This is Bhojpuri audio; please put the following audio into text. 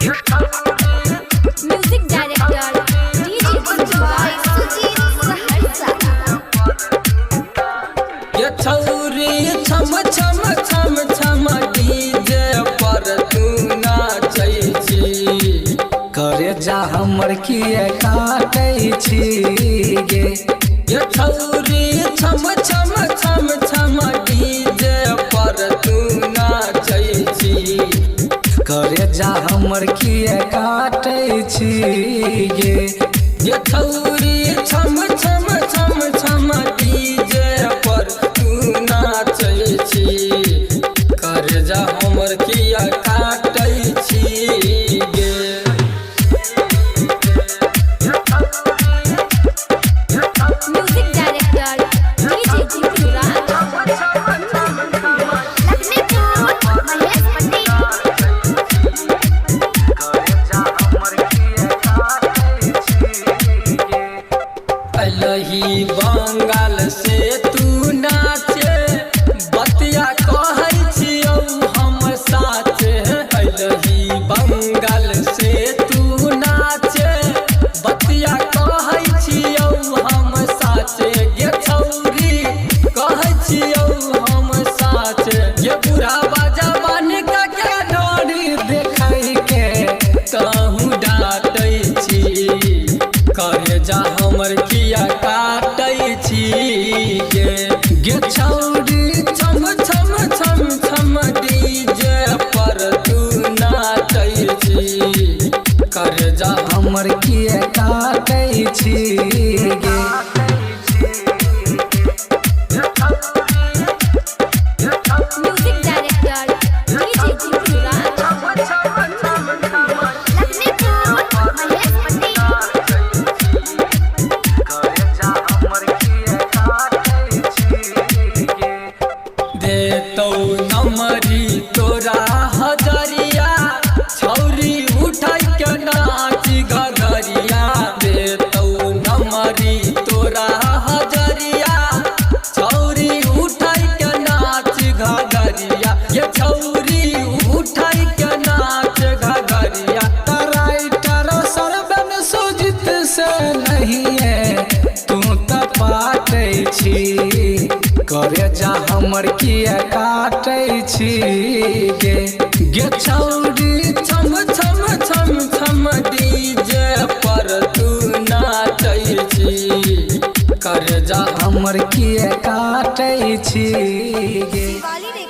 Music director DJ Gunjbai Sujit Saharsa. ये छौरी छम छम छम छम डीजे पर तू नाचै छी। करे जा हमर किए काटै छी गे। ये छौरी छम छम छम छम डीजे पर तू नाचै छी। करे जा हमर किए काटै छी गे। ये छौरी छम छम छम छम डीजे पर तू नाचै छी। करे जा हमर किया काटै छी गे। Music director DJ Gunjbai Mahesh अलही बंगाल से तू नाचे बतिया कहै छियौ हम साचे। अलही बंगाल से तू नाचे बतिया कहै छियौ हम साचे। गे छौरी कहै छियौ हम साचे। ये बुढ़ा बाजा बन के डोरी देखै के कहूँ डाँटै छी। करे जा हमर किया काटै छी गे। गे छौरी छम छम छम छम डीजे पर तू नाचै छी। करे जा हमर किए काटै छी गे। म्यूजिक डायरेक्टर डीजे गुंजबाई देतौ नमरी तोरा हजरिया छौरी उठै के नाच घघरिया। देतौ नमरी तोरा हजरिया छौरी उठै के नाच घघरिया। ये छौरी उठै के नाच घघरिया। राइटर सरबन सुजित से नहीं है तू त पाटै छी। करे जा हमर किए काटै छी गे। गे छौरी छम छम छम छम डीजे पर तू नाचै छी। करे जा हमर किए काटै छी गे। वाली